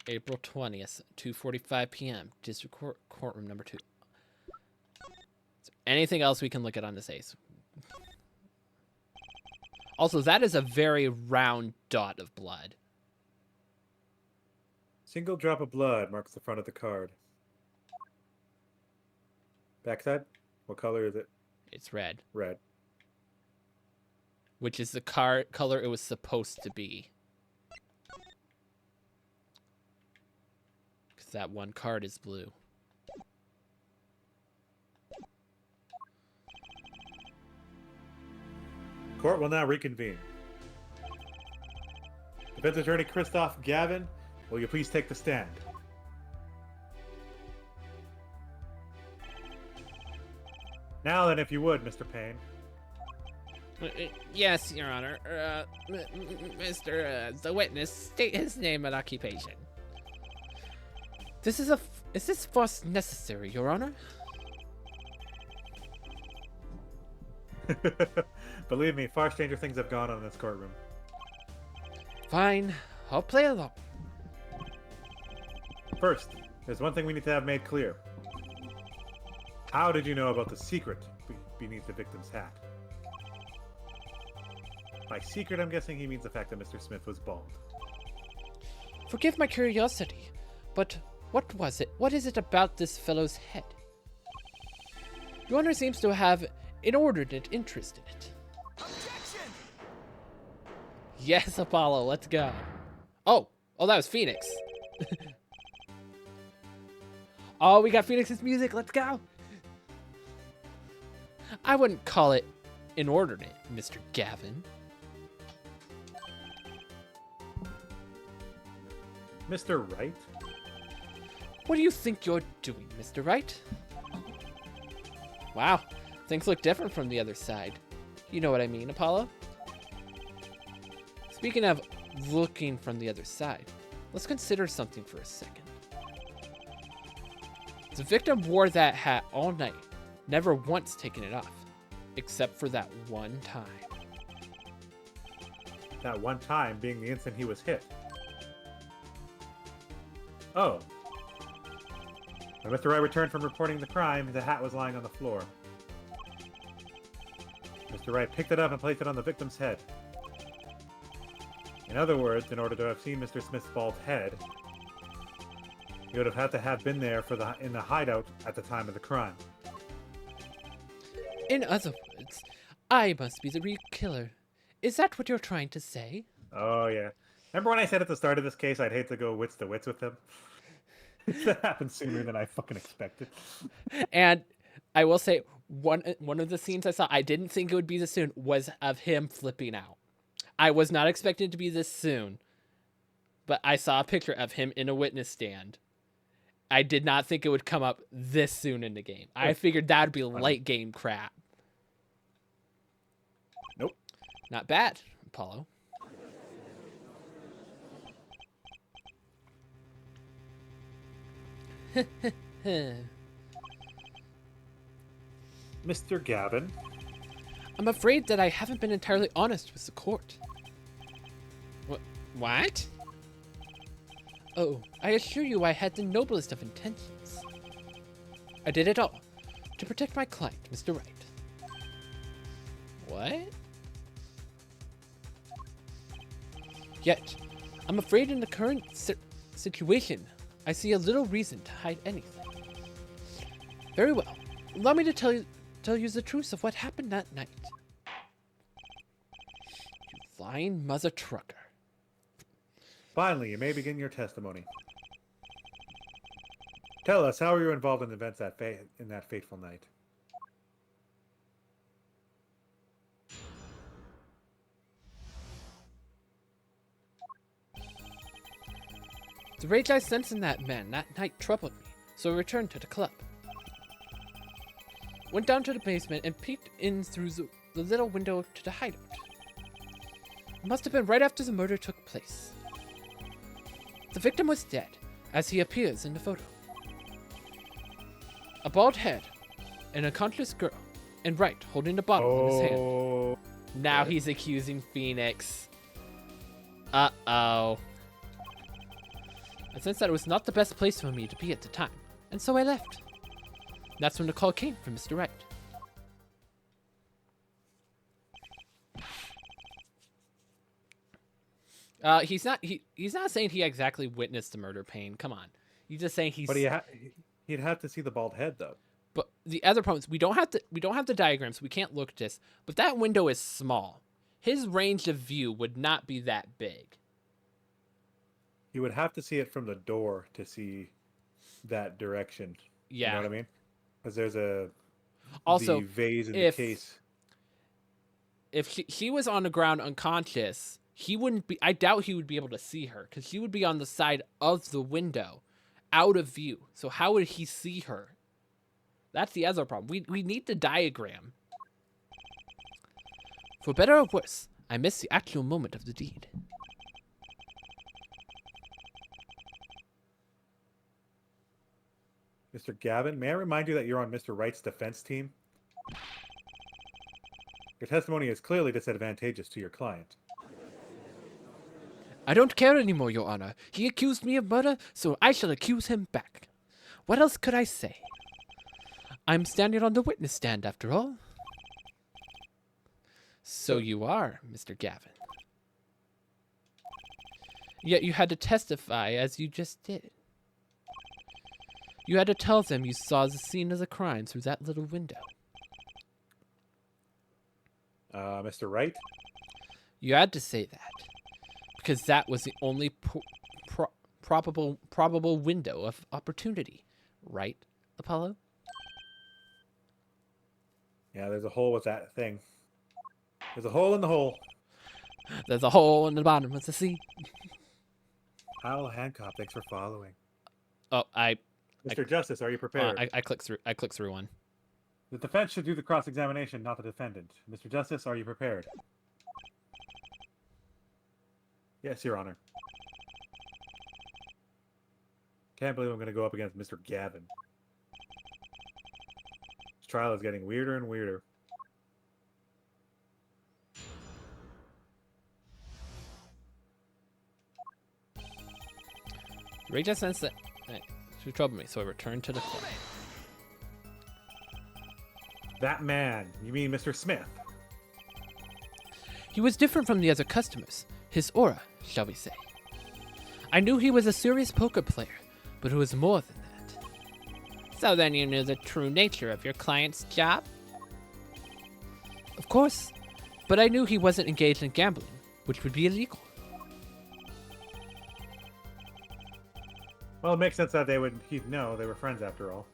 April 20th, 2:45 p.m. District Court, courtroom number 2. Is there anything else we can look at on this ace? Also, that is a very round dot of blood. Single drop of blood marks the front of the card. Backside? What color is it? It's red. Red. Which is the color it was supposed to be. Because that one card is blue. Court will now reconvene. Defense Attorney Christoph Gavin, will you please take the stand? Now then, if you would, Mr. Payne. Yes, Your Honor. Mr. The witness, state his name and occupation. Is this force necessary, Your Honor? Believe me, far stranger things have gone on in this courtroom. Fine, I'll play along. First, there's one thing we need to have made clear. How did you know about the secret beneath the victim's hat? By secret, I'm guessing he means the fact that Mr. Smith was bald. Forgive my curiosity, but what was it? What is it about this fellow's head? Your Honor seems to have inordinate interest in it. Objection! Yes, Apollo, let's go. Oh, that was Phoenix. Oh, we got Phoenix's music, let's go. I wouldn't call it inordinate, Mr. Gavin. Mr. Wright? What do you think you're doing, Mr. Wright? Wow, things look different from the other side. You know what I mean, Apollo? Speaking of looking from the other side, let's consider something for a second. The victim wore that hat all night, never once taking it off, except for that one time. That one time being the instant he was hit. Oh. When Mr. Wright returned from reporting the crime, the hat was lying on the floor. Mr. Wright picked it up and placed it on the victim's head. In other words, in order to have seen Mr. Smith's bald head, he would have had to have been there in the hideout at the time of the crime. In other words, I must be the real killer. Is that what you're trying to say? Oh, yeah. Remember when I said at the start of this case I'd hate to go wits to wits with him? That happened sooner than I fucking expected. And I will say, one of the scenes I saw, I didn't think it would be this soon, was of him flipping out. I was not expecting it to be this soon, but I saw a picture of him in a witness stand. I did not think it would come up this soon in the game. I figured that'd be late game crap. Nope. Not bad, Apollo. Mr. Gavin? I'm afraid that I haven't been entirely honest with the court. What? Oh, I assure you I had the noblest of intentions. I did it all to protect my client, Mr. Wright. What? Yet, I'm afraid in the current situation, I see a little reason to hide anything. Very well. Allow me to tell you the truth of what happened that night. You lying mother trucker. Finally, you may begin your testimony. Tell us, how were you involved in the events in that fateful night? The rage I sensed in that man that night troubled me, so I returned to the club. Went down to the basement and peeked in through the little window to the hideout. It must have been right after the murder took place. The victim was dead, as he appears in the photo. A bald head, an unconscious girl, and Wright holding the bottle in his hand. Now he's accusing Phoenix. Uh-oh. I sensed that it was not the best place for me to be at the time, and so I left. That's when the call came from Mr. Wright. He's not saying he exactly witnessed the murder, Payne. Come on. He's just saying he's. But he'd have to see the bald head, though. But the other problem is we don't have the diagrams. We can't look at this. But that window is small. His range of view would not be that big. You would have to see it from the door to see that direction. Yeah. You know what I mean? Because there's the vase in the case. If he was on the ground unconscious, he wouldn't be. I doubt he would be able to see her because she would be on the side of the window, out of view. So how would he see her? That's the other problem. We need the diagram. For better or worse, I missed the actual moment of the deed. Mr. Gavin, may I remind you that you're on Mr. Wright's defense team? Your testimony is clearly disadvantageous to your client. I don't care anymore, Your Honor. He accused me of murder, so I shall accuse him back. What else could I say? I'm standing on the witness stand, after all. So you are, Mr. Gavin. Yet you had to testify as you just did. You had to tell them you saw the scene of the crime through that little window. Mr. Wright? You had to say that. Because that was the only probable window of opportunity. Right, Apollo? Yeah, there's a hole with that thing. There's a hole in the hole. There's a hole in the bottom of the sea. Hal Hancock, thanks for following. Oh, Mr. Justice, are you prepared? I clicked through one. The defense should do the cross-examination, not the defendant. Mr. Justice, are you prepared? Yes, Your Honor. Can't believe I'm going to go up against Mr. Gavin. This trial is getting weirder and weirder. Ray just sensed that she troubled me, so I returned to the club. That man, you mean Mr. Smith? He was different from the other customers. His aura, shall we say. I knew he was a serious poker player, but it was more than that. So then you knew the true nature of your client's job? Of course, but I knew he wasn't engaged in gambling, which would be illegal. Well, it makes sense that he'd know they were friends after all.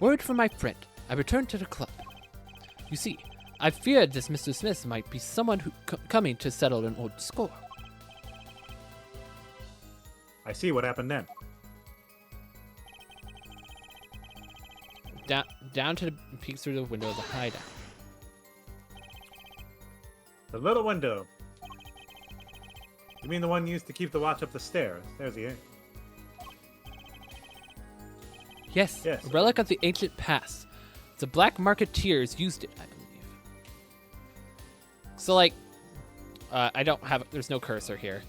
Word from my friend, I returned to the club. You see, I feared this Mr. Smith might be someone who coming to settle an old score. I see what happened then. Down to the peeks through the window of the hideout. The little window. You mean the one used to keep the watch up the stairs? There's the. Yes, a relic of the ancient past. The black marketeers used it, I believe. So, like, I don't have. There's no cursor here.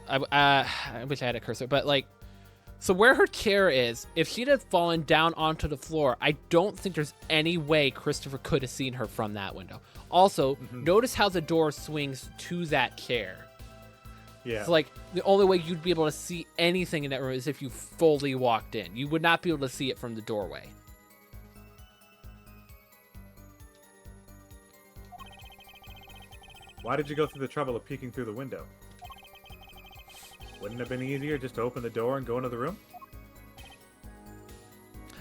I wish I had a cursor, but like, so where her chair is, if she'd have fallen down onto the floor, I don't think there's any way Christopher could have seen her from that window. Also, notice how the door swings to that chair. Yeah. So, like, the only way you'd be able to see anything in that room is if you fully walked in. You would not be able to see it from the doorway. Why did you go through the trouble of peeking through the window? Wouldn't it have been easier just to open the door and go into the room?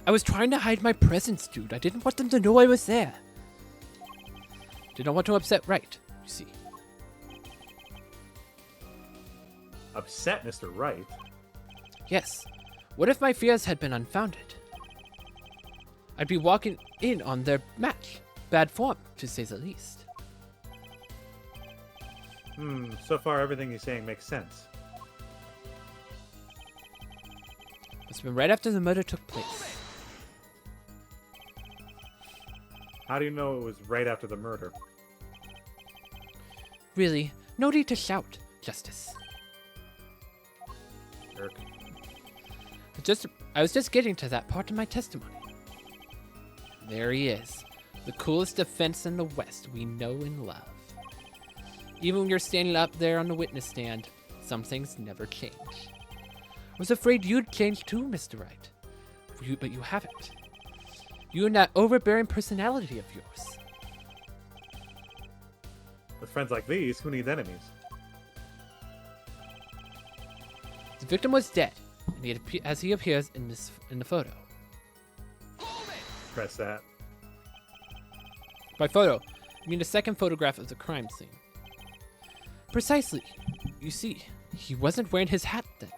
I was trying to hide my presence, dude. I didn't want them to know I was there. Didn't want to upset Wright, you see. Upset Mr. Wright? Yes. What if my fears had been unfounded? I'd be walking in on their match. Bad form, to say the least. So far everything you're saying makes sense. It's been right after the murder took place. How do you know it was right after the murder? Really, no need to shout, Justice. jerk. I was just getting to that part of my testimony. There he is. The coolest defense in the West we know and love. Even when you're standing up there on the witness stand, some things never change. I was afraid you'd change too, Mr. Wright. But you haven't. You and that overbearing personality of yours. With friends like these, who needs enemies? The victim was dead, and as he appears in the photo. Press that. By photo, I mean the second photograph of the crime scene. Precisely. You see, he wasn't wearing his hat then.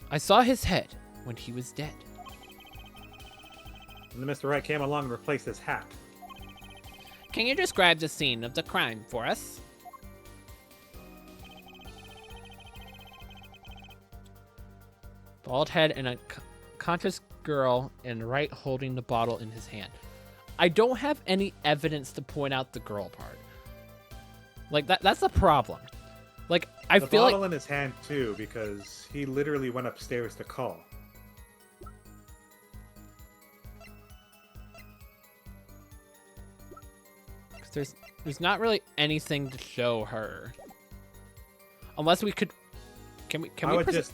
I saw his head when he was dead. And then Mr. Wright came along and replaced his hat. Can you describe the scene of the crime for us? Bald head and a conscious girl, and Wright holding the bottle in his hand. I don't have any evidence to point out the girl part. Like, that's a problem. Like, I feel like... The bottle in his hand, too, because he literally went upstairs to call. There's not really anything to show her. Unless we could... Can we present...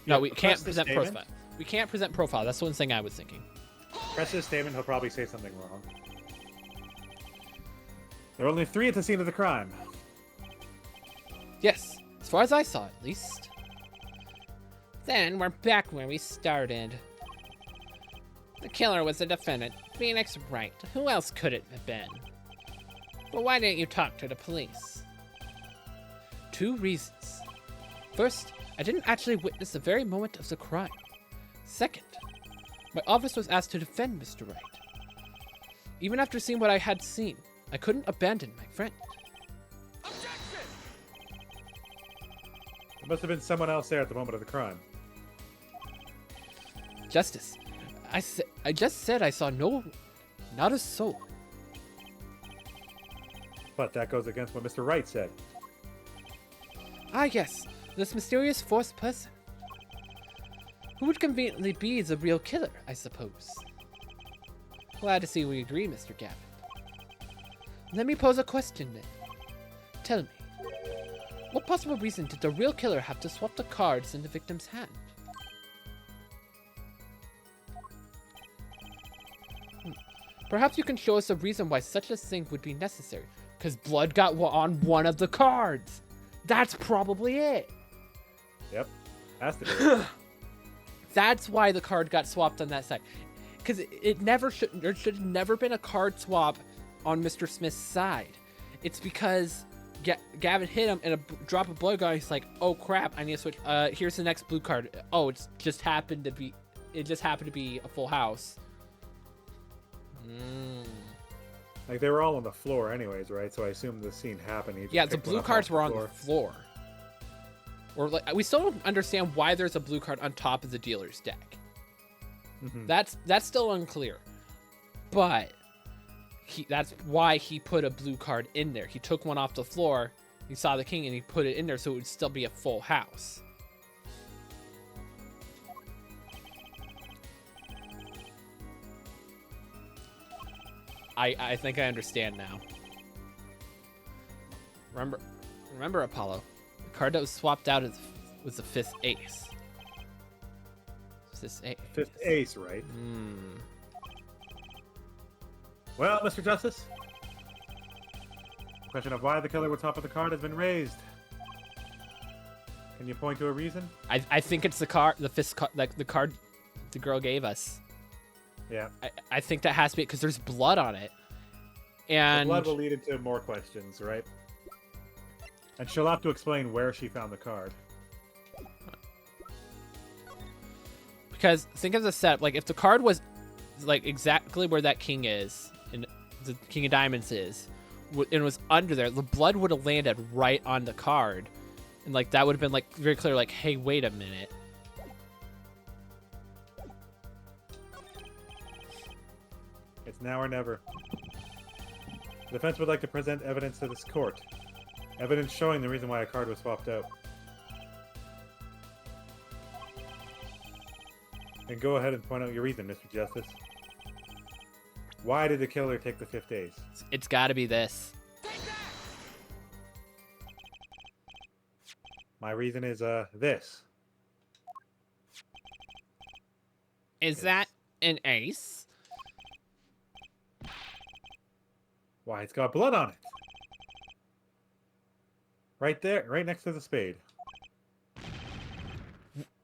No, we can't present profile. We can't present profile. That's the one thing I was thinking. Press his statement, he'll probably say something wrong. There are only 3 at the scene of the crime. Yes, as far as I saw, at least. Then we're back where we started. The killer was the defendant, Phoenix Wright. Who else could it have been? But why didn't you talk to the police? 2 reasons. First, I didn't actually witness the very moment of the crime. Second, my office was asked to defend Mr. Wright. Even after seeing what I had seen, I couldn't abandon my friend. Objection! There must have been someone else there at the moment of the crime. Justice, I just said I saw not a soul. But that goes against what Mr. Wright said. Ah yes, this mysterious fourth person. Who would conveniently be the real killer, I suppose. Glad to see we agree, Mr. Gavin. Let me pose a question then. Tell me, what possible reason did the real killer have to swap the cards in the victim's hand? Perhaps you can show us a reason why such a thing would be necessary. Because blood got on one of the cards. That's probably it. Yep, has to be. That's why the card got swapped on that side. Because there should have never been a card swap on Mr. Smith's side. It's because Gavin hit him and a drop of blood got. He's like, oh crap, I need to switch. Here's the next blue card. Oh, it just happened to be a full house. Like, they were all on the floor anyways, right? So I assume the scene happened. Yeah, the blue cards were on the floor. Or like, we still don't understand why there's a blue card on top of the dealer's deck. Mm-hmm. That's still unclear. But that's why he put a blue card in there. He took one off the floor, he saw the king, and he put it in there so it would still be a full house. I think I understand now. Remember Apollo. The card that was swapped out was the 5th ace. Is this 5th ace, right? Well, Mr. Justice, the question of why the killer would top of the card has been raised. Can you point to a reason? I think it's the card, the 5th card, like the card the girl gave us. Yeah. I think that has to be because there's blood on it. And the blood will lead into more questions, right? And she'll have to explain where she found the card. Because think of the setup. Like, if the card was like exactly where that king is, and the king of diamonds is, and it was under there, the blood would have landed right on the card. And like that would have been like very clear, like, hey, wait a minute. It's now or never. The defense would like to present evidence to this court. Evidence showing the reason why a card was swapped out. And go ahead and point out your reason, Mr. Justice. Why did the killer take the 5th ace? It's got to be this. My reason is this. Is that an ace? Why, it's got blood on it. Right there, right next to the spade.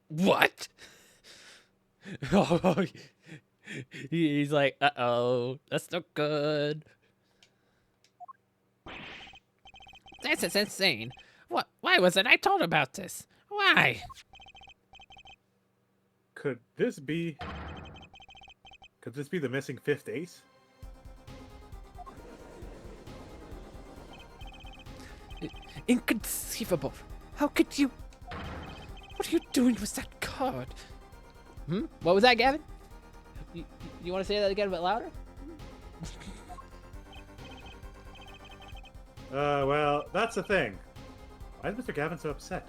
What? Oh, he's like, uh-oh, that's not good. This is insane. What? Why wasn't I told about this? Why? Could this be the missing 5th ace? Inconceivable. How could you? What are you doing with that card? What was that, Gavin? You want to say that again a bit louder? Well, that's the thing. Why is Mr. Gavin so upset?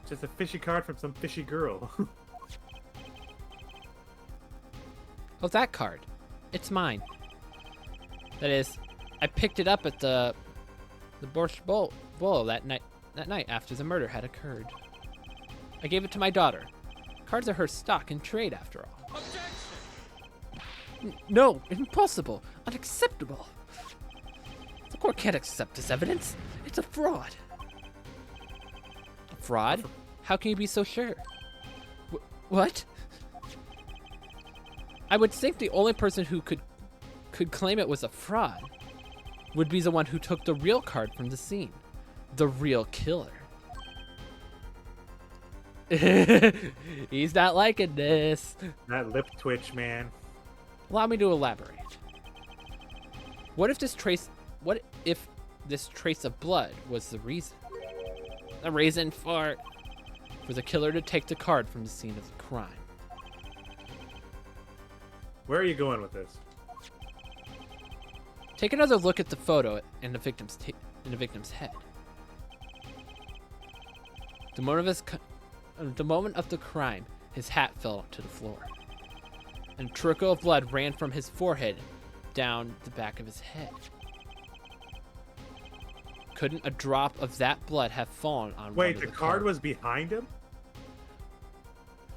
Just a fishy card from some fishy girl. Oh, that card. It's mine. That is, I picked it up at the Borscht Bowl that night after the murder had occurred. I gave it to my daughter. Cards are her stock in trade, after all. No, impossible, unacceptable. The court can't accept this evidence. It's a fraud. A fraud? How can you be so sure? What? I would think the only person who could claim it was a fraud would be the one who took the real card from the scene. The real killer. He's not liking this. That lip twitch, man. Allow me to elaborate. What if this trace of blood was the reason? The reason for the killer to take the card from the scene of the crime. Where are you going with this? Take another look at the photo in the victim's head. The moment of the crime, his hat fell to the floor, and a trickle of blood ran from his forehead down the back of his head. Couldn't a drop of that blood have fallen on? Wait, the card was behind him?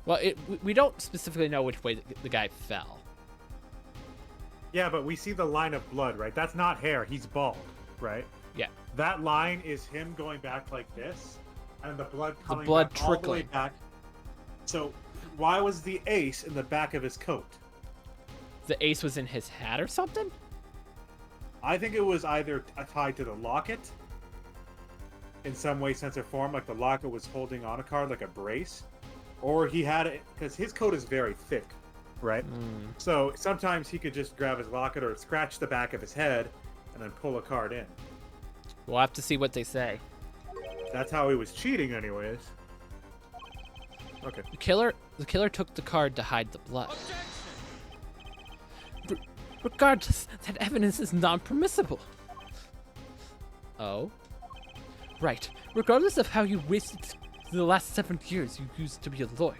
Well, we don't specifically know which way the guy fell. Yeah, but we see the line of blood, right? That's not hair. He's bald, right? Yeah. That line is him going back like this, and the blood coming blood back all the way back. So why was the ace in the back of his coat? The ace was in his hat or something? I think it was either tied to the locket in some way, sense, or form, like the locket was holding on a card like a brace, or he had it because his coat is very thick, right? So sometimes he could just grab his locket or scratch the back of his head and then pull a card in. We'll have to see what they say. That's how he was cheating, anyways. Okay. The killer took the card to hide the blood. Regardless, that evidence is non-permissible. Oh? Right. Regardless of how you wasted the last 7 years you used to be a lawyer.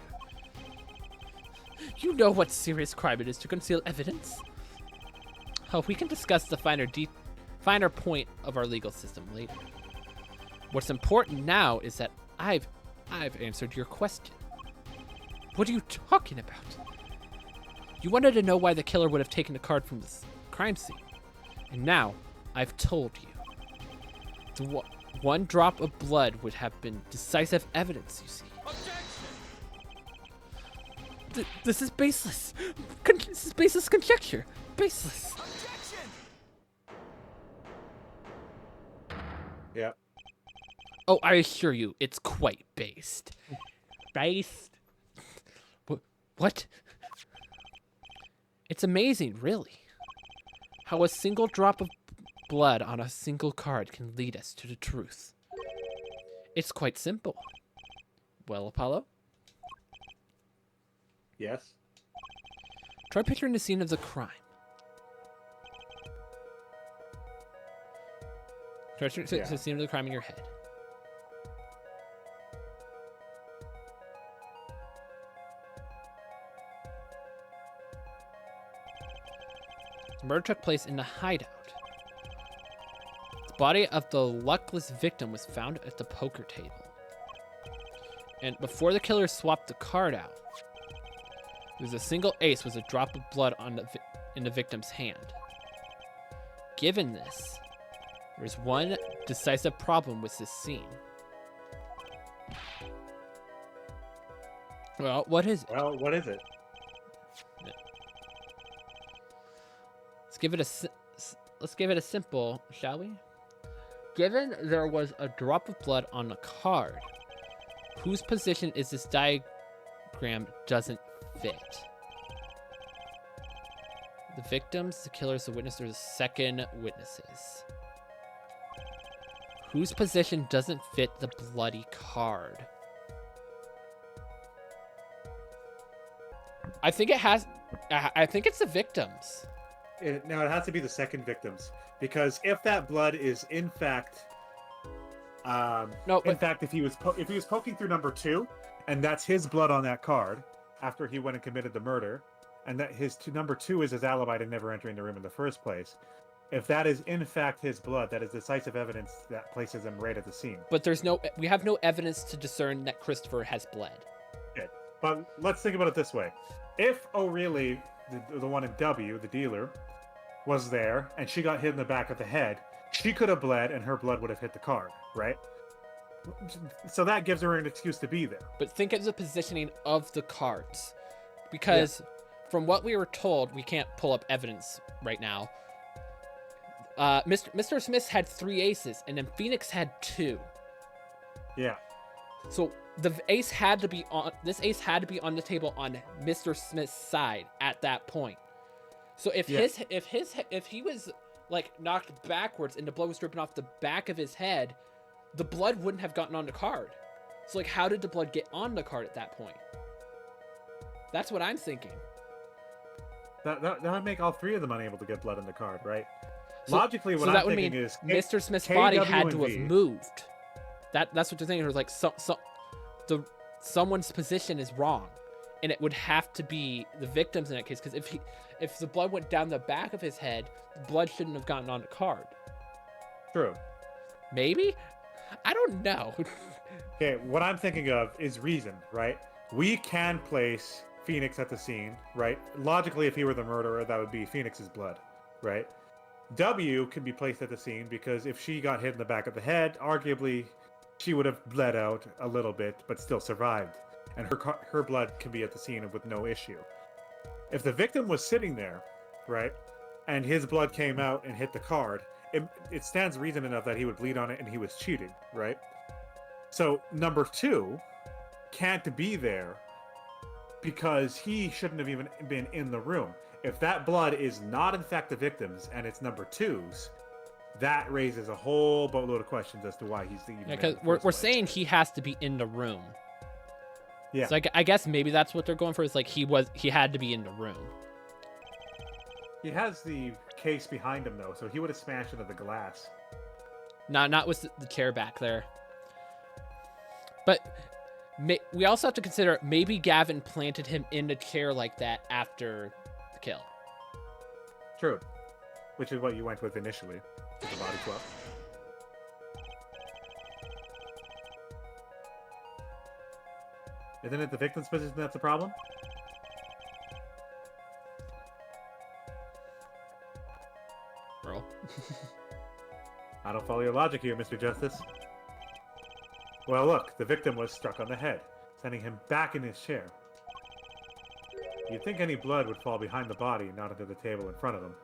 You know what serious crime it is to conceal evidence. Oh, we can discuss the finer point of our legal system later. What's important now is that I've answered your question. What are you talking about? You wanted to know why the killer would have taken the card from the crime scene. And now, I've told you. The one drop of blood would have been decisive evidence, you see. This is baseless. This is baseless conjecture. Baseless. Yeah. Oh, I assure you, it's quite based. Based? What? It's amazing, really, how a single drop of blood on a single card can lead us to the truth. It's quite simple. Well, Apollo? Yes. Try picturing the scene of the crime. Try picturing the scene of the crime in your head. The murder took place in the hideout. The body of the luckless victim was found at the poker table. And before the killer swapped the card out, it was a single ace with a drop of blood in the victim's hand. Given this, there is one decisive problem with this scene. Well, what is it? Well, what is it? Let's give it a simple, shall we? Given there was a drop of blood on the card, whose position is this diagram doesn't fit? The victims, the killers, the witness, or the second witnesses? Whose position doesn't fit the bloody card? I think it's the victims. No, it has to be the second victims, because if that blood is in fact, if he was poking through number 2, and that's his blood on that card after he went and committed the murder, and that number 2 is his alibi to never entering the room in the first place. If that is in fact his blood, that is decisive evidence that places him right at the scene. But we have no evidence to discern that Christopher has bled. Okay. But let's think about it this way: if O'Reilly, the one in W, the dealer, was there and she got hit in the back of the head, she could have bled and her blood would have hit the card, right? So that gives her an excuse to be there. But think of the positioning of the cards, because from what we were told, we can't pull up evidence right now. Mr. Smith had 3 aces, and then Phoenix had 2. Yeah. So the ace had to be on. This ace had to be on the table on Mr. Smith's side at that point. So if he was like knocked backwards and the blood was dripping off the back of his head, the blood wouldn't have gotten on the card. So like, how did the blood get on the card at that point? That's what I'm thinking. That would make all 3 of them unable to get blood in the card, right? Logically, what that I'm would thinking mean is Mr. Smith's body had to have KWV. moved. That's what you're thinking. It was like someone's position is wrong, and it would have to be the victims in that case. Because if the blood went down the back of his head, the blood shouldn't have gotten on the card. True. Maybe? I don't know. Okay, what I'm thinking of is reason, right? We can place Phoenix at the scene, right? Logically, if he were the murderer, that would be Phoenix's blood, right? W can be placed at the scene because if she got hit in the back of the head, arguably she would have bled out a little bit, but still survived. And her blood can be at the scene with no issue. If the victim was sitting there, right, and his blood came out and hit the card, it stands reason enough that he would bleed on it and he was cheating, right? So number 2 can't be there because he shouldn't have even been in the room. If that blood is not in fact the victim's and it's number 2's, that raises a whole boatload of questions as to why he's even. Yeah, because we're saying he has to be in the room. Yeah. So I guess maybe that's what they're going for. Is like he had to be in the room. He has the case behind him though, so he would have smashed into the glass. Not with the chair back there. But we also have to consider maybe Gavin planted him in the chair like that after the kill. True. Which is what you went with initially, with the body swap. Isn't it the victim's position that's the problem? Earl. I don't follow your logic here, Mr. Justice. Well, look, the victim was struck on the head, sending him back in his chair. You'd think any blood would fall behind the body, not onto the table in front of him.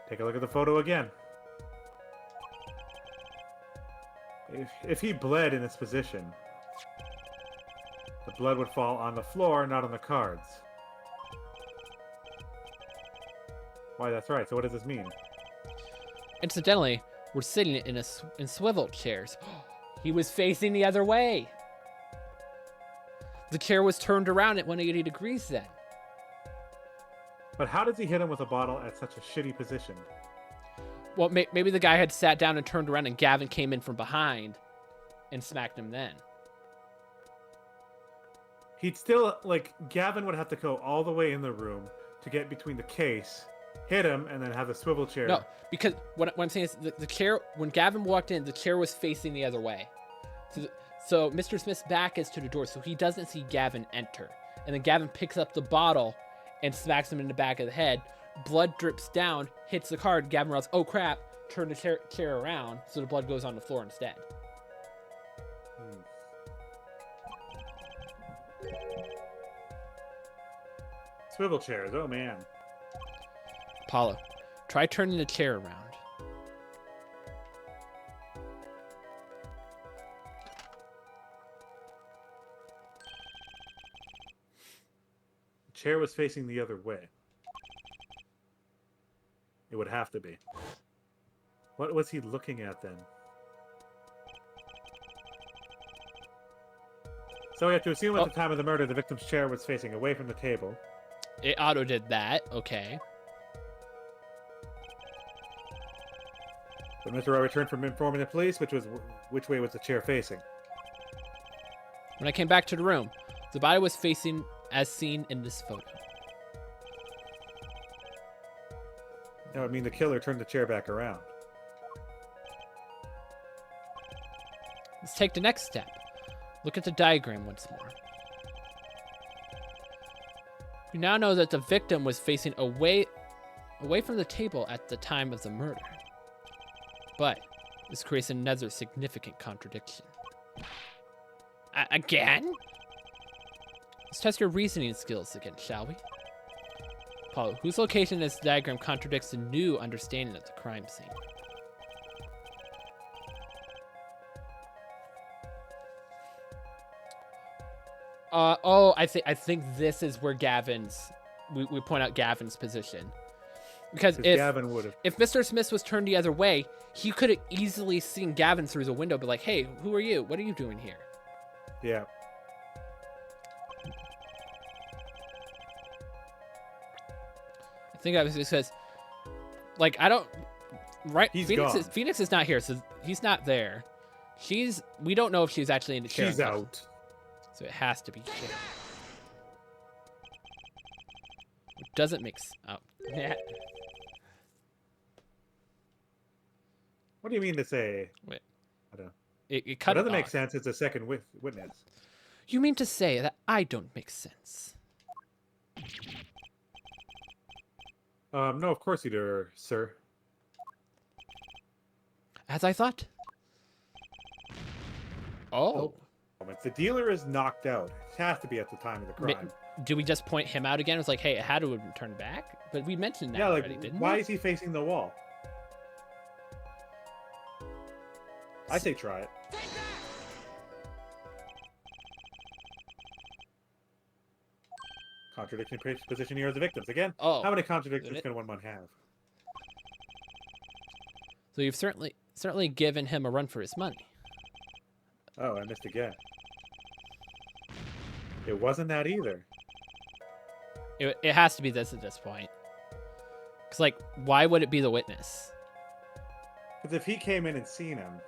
Take a look at the photo again. If he bled in this position, the blood would fall on the floor, not on the cards. Why, that's right. So what does this mean? Incidentally, we're sitting in swivel chairs. He was facing the other way. The chair was turned around at 180 degrees then. But how does he hit him with a bottle at such a shitty position? Well, maybe the guy had sat down and turned around and Gavin came in from behind and smacked him then. he'd still, like, Gavin would have to go all the way in the room to get between the case, hit him, and then have the swivel chair. No, because what I'm saying is the chair, when Gavin walked in, the chair was facing the other way. So Mr. Smith's back is to the door, so he doesn't see Gavin enter. And then Gavin picks up the bottle and smacks him in the back of the head. Blood drips down, hits the card. Gavin runs, oh crap, turn the chair around, so the blood goes on the floor instead. Swivel chairs, oh man. Apollo, try turning the chair around. The chair was facing the other way. It would have to be. What was he looking at then? So we have to assume at the time of the murder, the victim's chair was facing away from the table. It auto did that, okay. But Mr. Roy returned from informing the police, which way was the chair facing? When I came back to the room, the body was facing as seen in this photo. That would mean the killer turned the chair back around. Let's take the next step. Look at the diagram once more. We now know that the victim was facing away from the table at the time of the murder. But this creates another significant contradiction. Again? Let's test your reasoning skills again, shall we? Apollo, whose location in this diagram contradicts the new understanding of the crime scene? I think this is where we point out Gavin's position. Because if Gavin would have. If Mr. Smith was turned the other way, he could have easily seen Gavin through the window, but like, hey, who are you? What are you doing here? Yeah. I think that was because, like, I don't. Right? Phoenix is not here, so he's not there. We don't know if she's actually in the chair. She's out. So it has to be chair. It doesn't make sense. Oh, yeah. What do you mean to say? Wait. I don't. It cut. It doesn't make sense. It's a second witness. You mean to say that I don't make sense? No, of course you do, sir. As I thought. Oh. The dealer is knocked out. It has to be at the time of the crime. Do we just point him out again? It's like, hey, it had to have been turned back? But we mentioned that already, didn't we? Why is he facing the wall? I say try it. Contradiction position here as the victims. Again, how many contradictions can one have? So you've certainly given him a run for his money. Oh, I missed again. It wasn't that either. It has to be this at this point. Because, like, why would it be the witness? Because if he came in and seen him,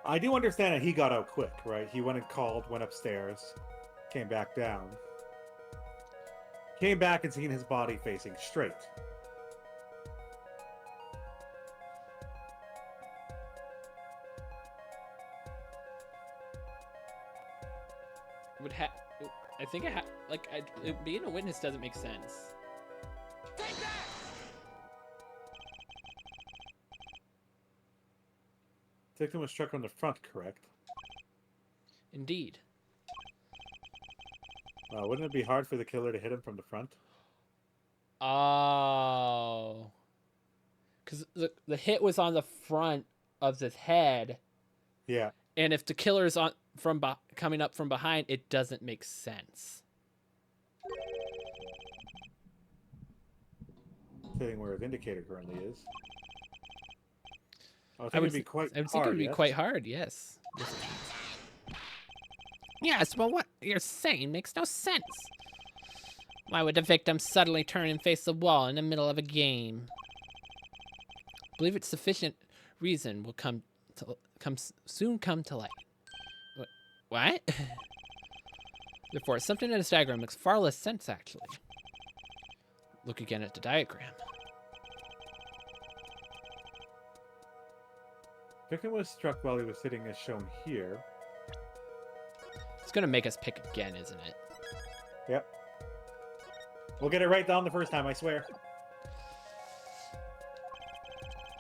I do understand that he got out quick, right? He went and called, went upstairs, came back down. Came back and seen his body facing straight. I think being a witness doesn't make sense. Victim was struck on the front, correct? Indeed. Wouldn't it be hard for the killer to hit him from the front? Oh. Because the hit was on the front of his head. Yeah. And if the killer is coming up from behind, it doesn't make sense. Sitting where his indicator currently is. I would think it would be quite hard, yes. Yes, but what you're saying makes no sense. Why would the victim suddenly turn and face the wall in the middle of a game? I believe it's sufficient reason will soon come to light. What? Therefore, something in this diagram makes far less sense, actually. Look again at the diagram. Victim was struck while he was sitting as shown here. It's going to make us pick again, isn't it? Yep. We'll get it right down the first time, I swear.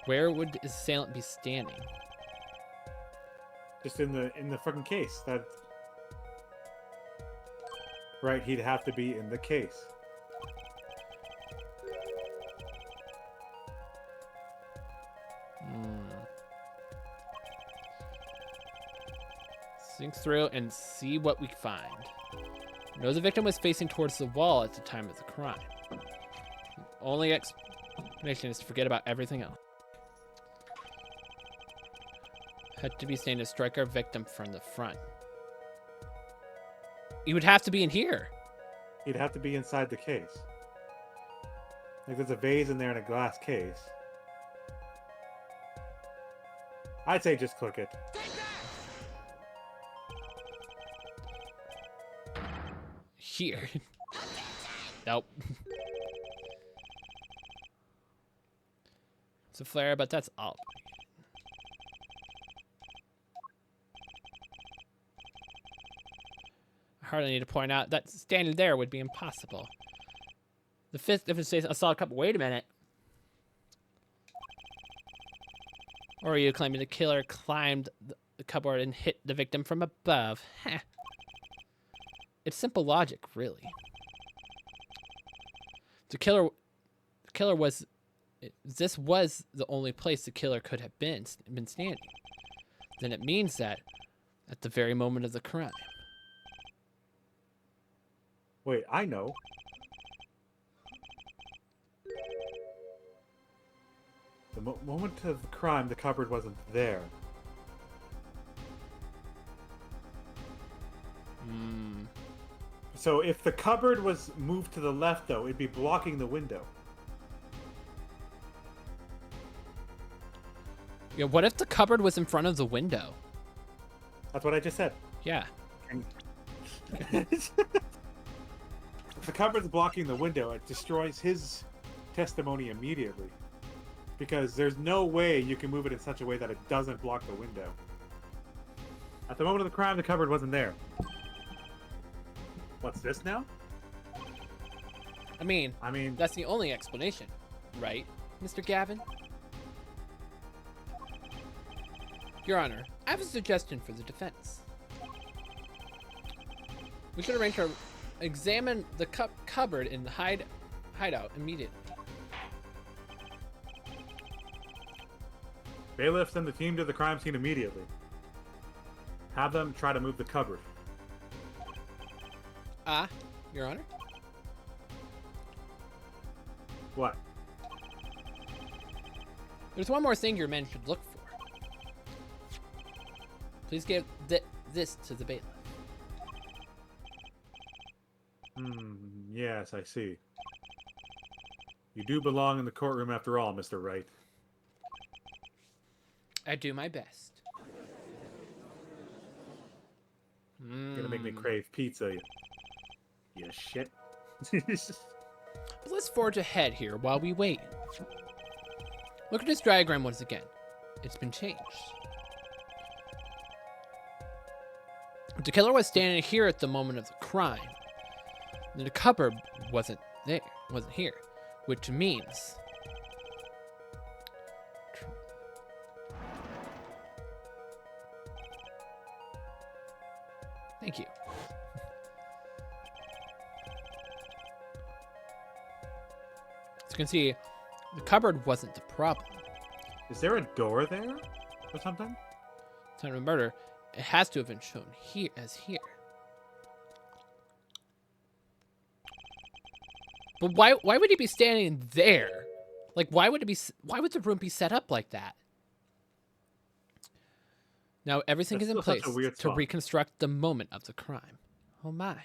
Where would the assailant be standing? Just in the fucking case. That. Right, he'd have to be in the case. Think through and see what we find. Know the victim was facing towards the wall at the time of the crime. The only explanation is to forget about everything else. Had to be standing to strike our victim from the front. He would have to be in here. He'd have to be inside the case. Like there's a vase in there in a glass case. I'd say just click it. Here. Nope. It's a flare, but that's all. I hardly need to point out that standing there would be impossible. The fifth, if it says I saw a couple. Wait a minute. Or are you claiming the killer climbed the cupboard and hit the victim from above? Heh. It's simple logic, really. The killer was. This was the only place the killer could have been standing. Then it means that at the very moment of the crime. Wait, I know. The moment of the crime, the cupboard wasn't there. Hmm. So if the cupboard was moved to the left, though, it'd be blocking the window. Yeah, what if the cupboard was in front of the window? That's what I just said. Yeah. If the cupboard's blocking the window, it destroys his testimony immediately. Because there's no way you can move it in such a way that it doesn't block the window. At the moment of the crime, the cupboard wasn't there. What's this now? I mean, that's the only explanation, right, Mr. Gavin? Your Honor, I have a suggestion for the defense. We should arrange to examine the cupboard in the hideout immediately. Bailiff, send the team to the crime scene immediately. Have them try to move the cupboard. Your Honor? What? There's one more thing your men should look for. Please give this to the bailiff. Yes, I see. You do belong in the courtroom after all, Mr. Wright. I do my best. You're gonna make me crave pizza, you shit. Let's forge ahead here while we wait. Look at this diagram once again. It's been changed. The killer was standing here at the moment of the crime. And the cupboard wasn't here, which means thank you. As you can see, the cupboard wasn't the problem. Is there a door there or something? Time of murder, it has to have been shown here as here. But why would he be standing there? Like why would the room be set up like that? Now everything is in place to reconstruct the moment of the crime. Oh my.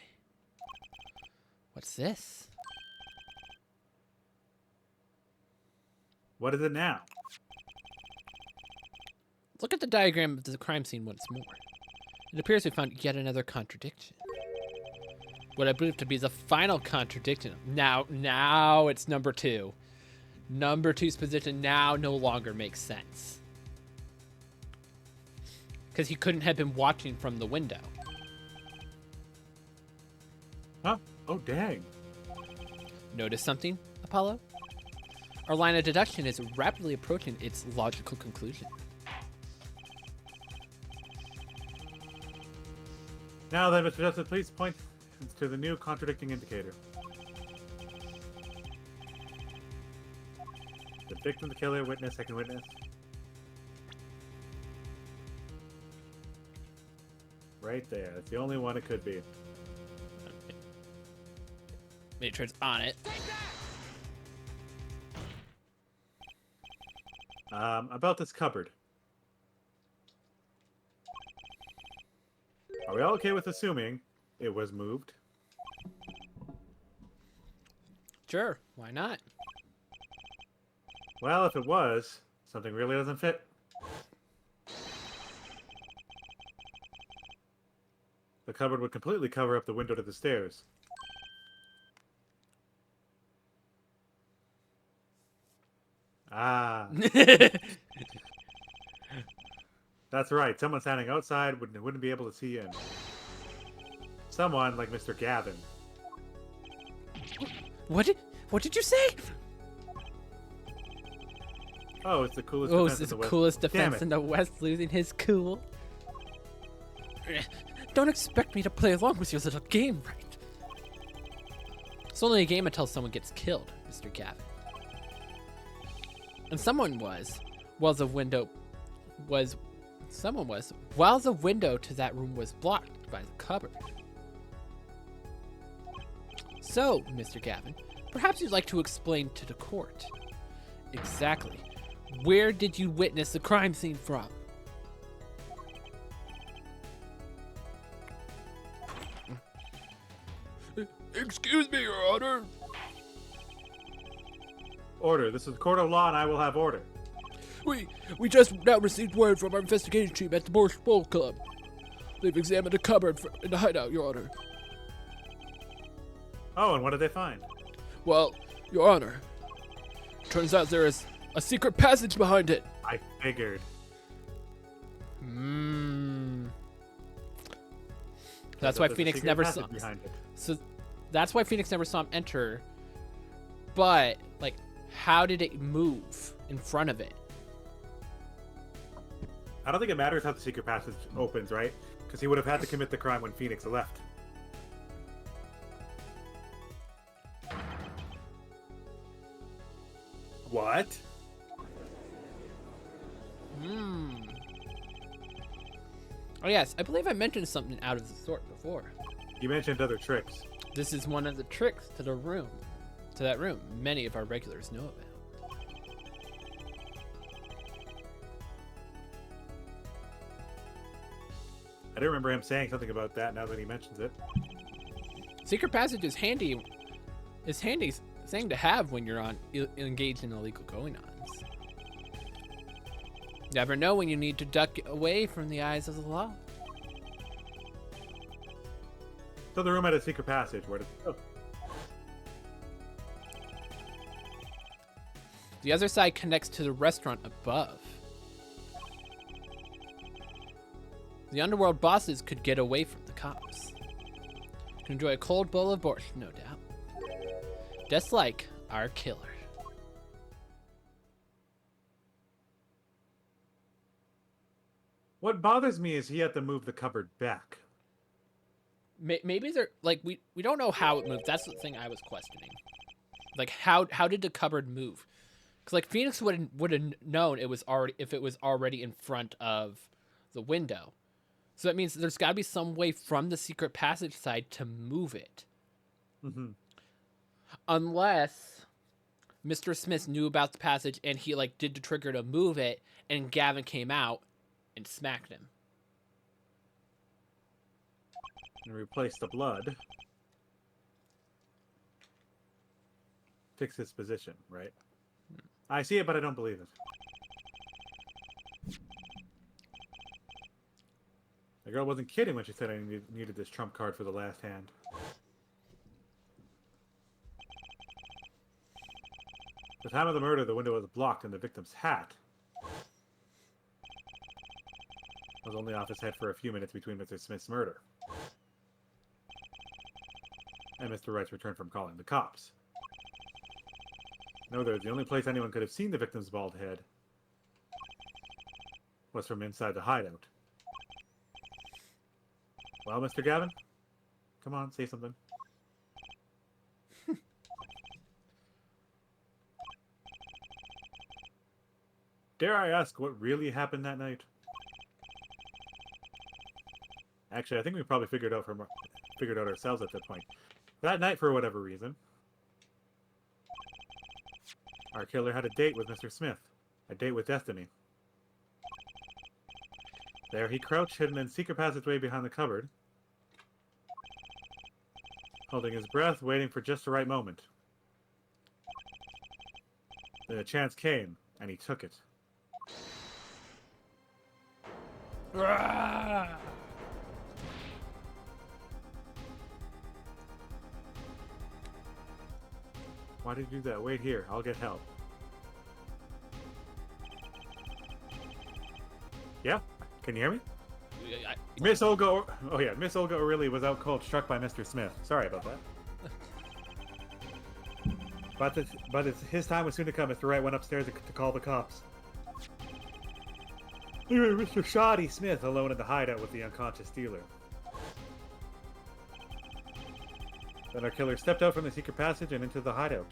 What's this? What is it now? Look at the diagram of the crime scene once more. It appears we found yet another contradiction. What I believe to be the final contradiction. Now it's number 2. Number 2's position now no longer makes sense. Because he couldn't have been watching from the window. Huh? Oh, dang. Notice something, Apollo? Our line of deduction is rapidly approaching its logical conclusion. Now then, Mr. Justice, please point to the new contradicting indicator. The victim, the killer, witness, second witness. Right there. That's the only one it could be. Make sure it's on it. About this cupboard. Are we all okay with assuming it was moved? Sure, why not? Well, if it was, something really doesn't fit. The cupboard would completely cover up the window to the stairs. Ah. That's right. Someone standing outside wouldn't be able to see in. Someone like Mr. Gavin. What did you say? Oh, it's the coolest Oh, defense it's in the the coolest West. Damn defense it. in the West, losing his cool. Don't expect me to play along with your little game, right? It's only a game until someone gets killed, Mr. Gavin. And someone was, while the window to that room was blocked by the cupboard. So, Mr. Gavin, perhaps you'd like to explain to the court. Exactly. Where did you witness the crime scene from? Excuse me, Your Honor. Order. This is a court of law, and I will have order. We just now received word from our investigation team at the Borscht Bowl Club. They've examined a cupboard in the hideout, Your Honor. Oh, and what did they find? Well, Your Honor, turns out there is a secret passage behind it. I figured. That's why Phoenix never saw. Behind it. So that's why Phoenix never saw him enter. But like, how did it move in front of it? I don't think it matters how the secret passage opens, right? Because he would have had to commit the crime when Phoenix left. What? Oh yes, I believe I mentioned something out of the sort before. You mentioned other tricks. This is one of the tricks to that room many of our regulars know about. I do remember him saying something about that now that he mentions it. Secret passage is handy thing to have when you're engaged in illegal going-ons. Never know when you need to duck away from the eyes of the law. So the room had a secret passage. Where did it go? The other side connects to the restaurant above. The underworld bosses could get away from the cops. Could enjoy a cold bowl of borscht, no doubt. Just like our killer. What bothers me is he had to move the cupboard back. Maybe they're like we don't know how it moved. That's the thing I was questioning. Like how did the cupboard move? Because like Phoenix would have known it was already in front of the window. So that means there's got to be some way from the secret passage side to move it. Mm-hmm. Unless Mr. Smith knew about the passage and he like did the trigger to move it, and Gavin came out and smacked him. And replace the blood. Fix his position, right? I see it, but I don't believe it. The girl wasn't kidding when she said I needed this trump card for the last hand. At the time of the murder, the window was blocked and the victim's hat was only off his head for a few minutes between Mr. Smith's murder and Mr. Wright's return from calling the cops. In other words, the only place anyone could have seen the victim's bald head was from inside the hideout. Well, Mr. Gavin? Come on, say something. Dare I ask what really happened that night? Actually, I think we probably figured out ourselves at that point. That night, for whatever reason, our killer had a date with Mr. Smith. A date with destiny. There he crouched, hidden in secret passageway behind the cupboard, holding his breath, waiting for just the right moment. Then a chance came, and he took it. Why did you do that? Wait here, I'll get help. Yeah? Can you hear me? Miss Olga... Oh yeah, Miss Olga O'Reilly was out cold, struck by Mr. Smith. Sorry about that. But his time was soon to come. Mr. Wright went upstairs to call the cops. Leaving Mr. Shoddy Smith alone in the hideout with the unconscious dealer. Then our killer stepped out from the secret passage and into the hideout.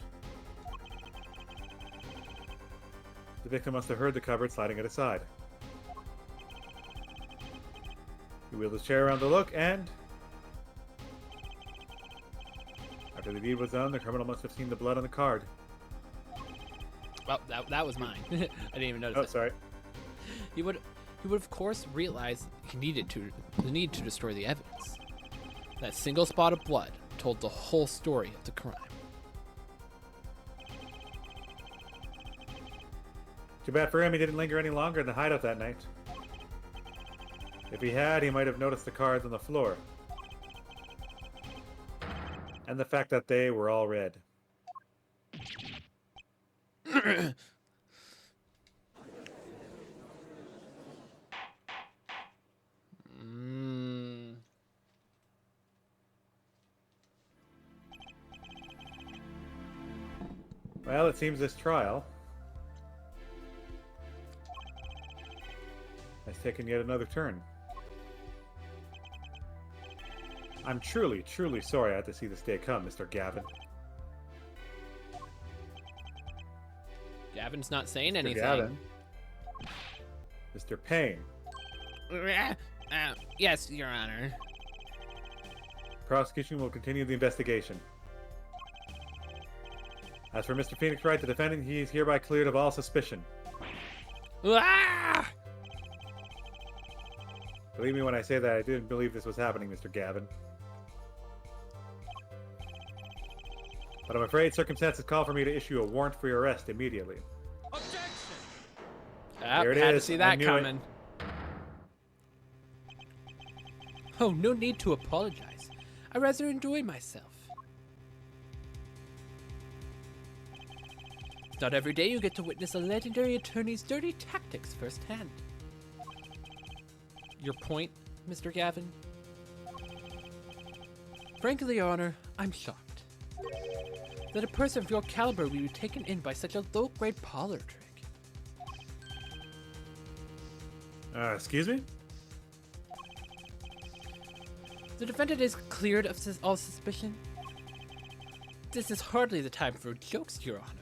The victim must have heard the cupboard, sliding it aside. He wheeled his chair around to look, and after the deed was done, the criminal must have seen the blood on the card. Well, that was mine. I didn't even notice. Oh, sorry. He would of course realize the need to destroy the evidence. That single spot of blood told the whole story of the crime. Too bad for him, he didn't linger any longer in the hideout that night. If he had, he might have noticed the cards on the floor. And the fact that they were all red. Well, it seems this trial has taken yet another turn. I'm truly, truly sorry I had to see this day come, Mr. Gavin. Gavin's not saying Mr. anything. Gavin. Mr. Payne. Yes, Your Honor. Prosecution will continue the investigation. As for Mr. Phoenix Wright, the defendant, he is hereby cleared of all suspicion. Ah! Believe me when I say that I didn't believe this was happening, Mr. Gavin. But I'm afraid circumstances call for me to issue a warrant for your arrest immediately. Objection! There it is. Had to see that coming. Oh, no need to apologize. I rather enjoy myself. It's not every day you get to witness a legendary attorney's dirty tactics firsthand. Your point, Mr. Gavin? Frankly, Your Honor, I'm shocked that a person of your caliber would be taken in by such a low-grade parlor trick. Excuse me? The defendant is cleared of all suspicion. This is hardly the time for jokes, Your Honor.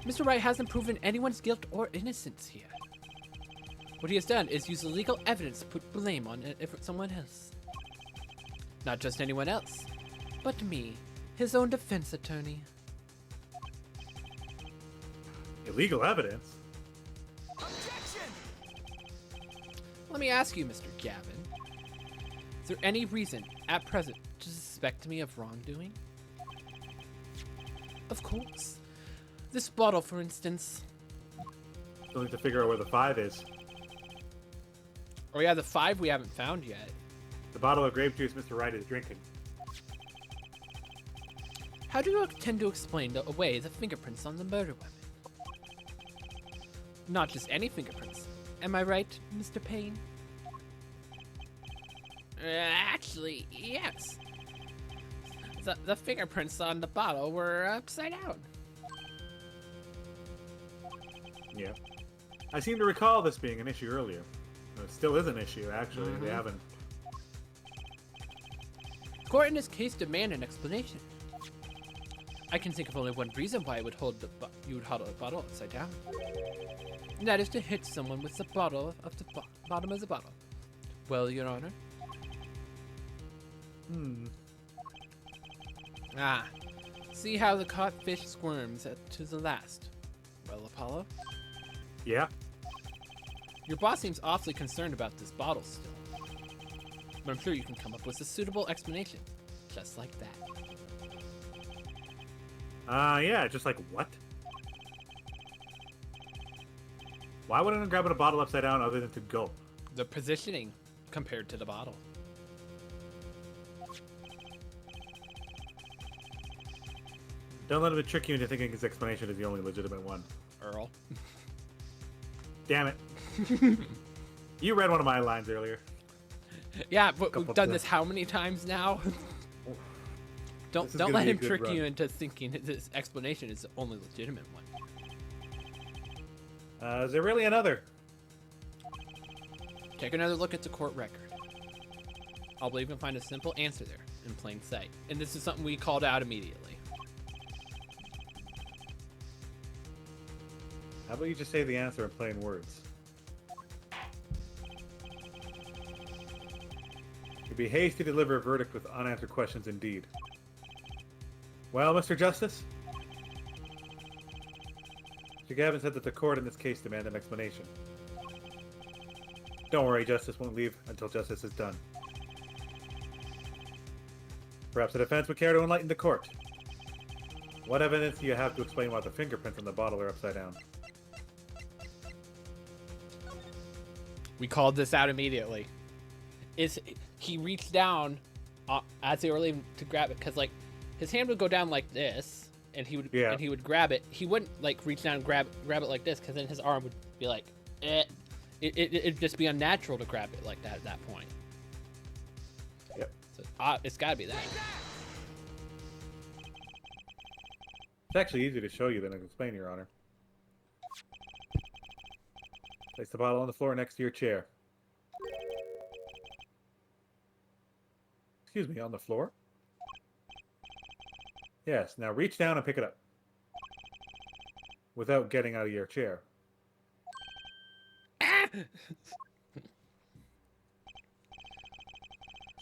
Mr. Wright hasn't proven anyone's guilt or innocence here. What he has done is use the legal evidence to put blame on someone else. Not just anyone else, but me, his own defense attorney. Illegal evidence? Objection! Let me ask you, Mr. Gavin. Is there any reason, at present, to suspect me of wrongdoing? Of course. This bottle, for instance. Still need to figure out where the 5 is. Oh yeah, the 5 we haven't found yet. The bottle of grape juice Mr. Wright is drinking. How do you intend to explain away the fingerprints on the murder weapon? Not just any fingerprints. Am I right, Mr. Payne? Actually, yes. The fingerprints on the bottle were upside down. Yeah. I seem to recall this being an issue earlier. It still is an issue, actually. They haven't... The court in this case demand an explanation. I can think of only one reason why you would hold a bottle upside down. And that is to hit someone with the bottle of the bottom of the bottle. Well, Your Honor. Ah, see how the caught fish squirms to the last. Well, Apollo? Yeah? Your boss seems awfully concerned about this bottle still. But I'm sure you can come up with a suitable explanation. Just like that. Yeah, just like what? Why wouldn't I grab a bottle upside down other than to gulp? The positioning compared to the bottle. Don't let him trick you into thinking his explanation is the only legitimate one. Earl. Damn it. You read one of my lines earlier. Yeah, but we've done times. this how many times now? Don't This is gonna let be a him good trick run. you into thinking this explanation is the only legitimate one. Is there really another? Take another look at the court record. I'll believe you can find a simple answer there in plain sight. And this is something we called out immediately. How about you just say the answer in plain words? It'd be hasty to deliver a verdict with unanswered questions indeed. Well, Mr. Justice? Mr. Gavin said that the court in this case demand an explanation. Don't worry, Justice won't leave until justice is done. Perhaps the defense would care to enlighten the court. What evidence do you have to explain why the fingerprints on the bottle are upside down? We called this out immediately. He reached down as they were leaving to grab it, because like his hand would go down like this, and he would grab it. He wouldn't like reach down and grab it like this, because then his arm would be like, it'd just be unnatural to grab it like that at that point. Yep. So it's got to be that. It's actually easier to show you than to explain, Your Honor. Place the bottle on the floor next to your chair. Excuse me, on the floor? Yes, now reach down and pick it up. Without getting out of your chair.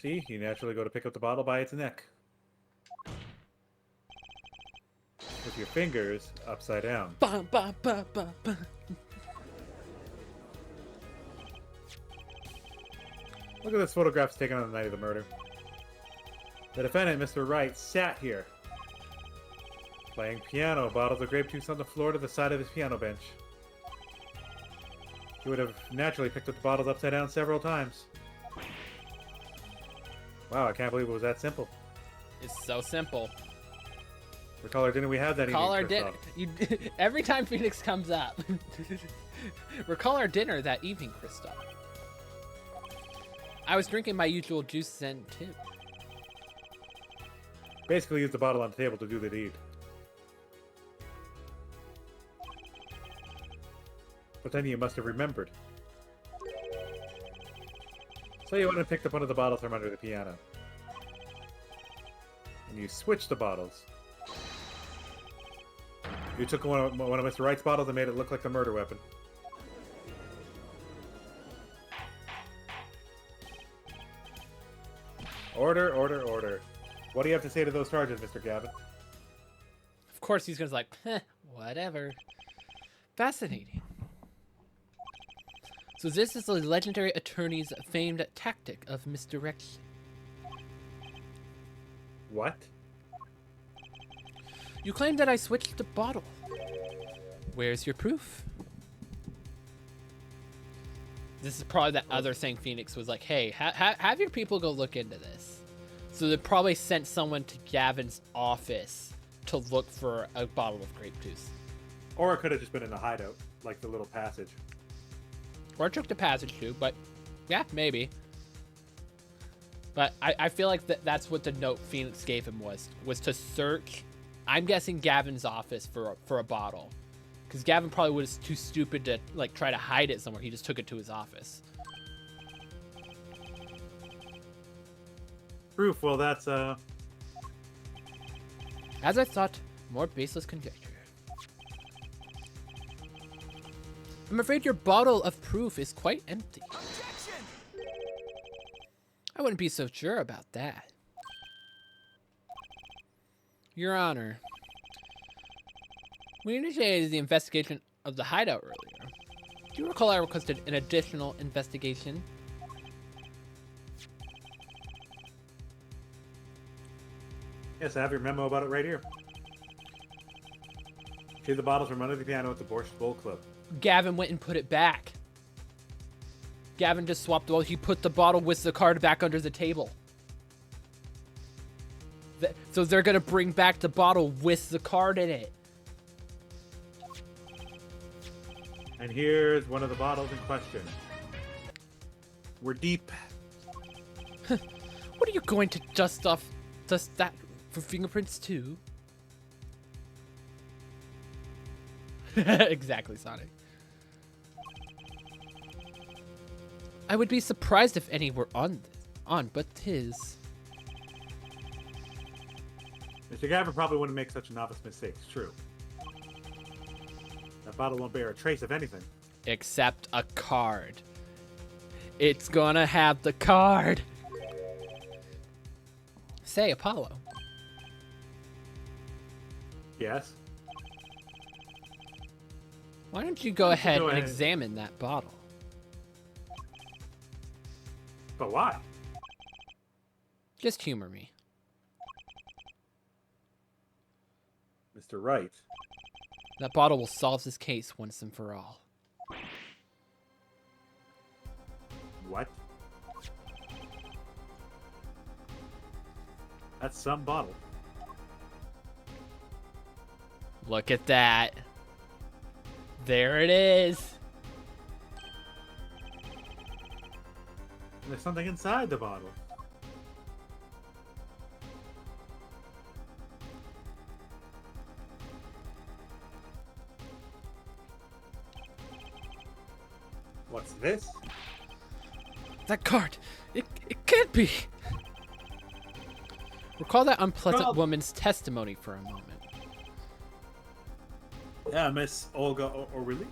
See, you naturally go to pick up the bottle by its neck. With your fingers upside down. Ba, ba, ba, ba, ba. Look at this photograph taken on the night of the murder. The defendant, Mr. Wright, sat here, playing piano, bottles of grape juice on the floor to the side of his piano bench. He would have naturally picked up the bottles upside down several times. Wow, I can't believe it was that simple. It's so simple. Recall our dinner we had that Recall our evening, dinner. Christoph. Every time Phoenix comes up, recall our dinner that evening, Kristoff. I was drinking my usual juice then too. Basically used the bottle on the table to do the deed. But then you must have remembered. So you went and picked up one of the bottles from under the piano. And you switched the bottles. You took one of Mr. Wright's bottles and made it look like the murder weapon. Order, order, order. What do you have to say to those charges, Mr. Gavin? Of course, he's gonna like, whatever. Fascinating. So this is the legendary attorney's famed tactic of misdirection. What? You claim that I switched the bottle. Where's your proof? This is probably that other thing Phoenix was like, hey, have your people go look into this. So they probably sent someone to Gavin's office to look for a bottle of grape juice. Or it could have just been in a hideout, like the little passage. Or it took the passage too, but yeah, maybe. But I feel like that's what the note Phoenix gave him was to search, I'm guessing, Gavin's office for a bottle. Because Gavin probably was too stupid to like try to hide it somewhere. He just took it to his office. Proof, well that's As I thought, more baseless conjecture. I'm afraid your bottle of proof is quite empty. Objection! I wouldn't be so sure about that. Your Honor, we initiated the investigation of the hideout earlier. Do you recall I requested an additional investigation? yes, I have your memo about it right here. Retrieve the bottles from under the piano at the Borscht Bowl Club. Gavin went and put it back. Gavin just swapped the bottle. He put the bottle with the card back under the table. So they're going to bring back the bottle with the card in it. And here's one of the bottles in question. We're deep. What are you going to dust that for fingerprints too? Exactly, Sonic. I would be surprised if any were on, but tis. Mr. Gavin probably wouldn't make such a novice mistake, it's true. That bottle won't bear a trace of anything. Except a card. It's gonna have the card. Say, Apollo. Yes? Why don't you go ahead and examine that bottle? But why? Just humor me. Mr. Wright. That bottle will solve this case once and for all. What? That's some bottle. Look at that. There it is. There's something inside the bottle. What's this? That card. It can't be. Recall that unpleasant Well- woman's testimony for a moment. Yeah, Miss Olga O'Reilly.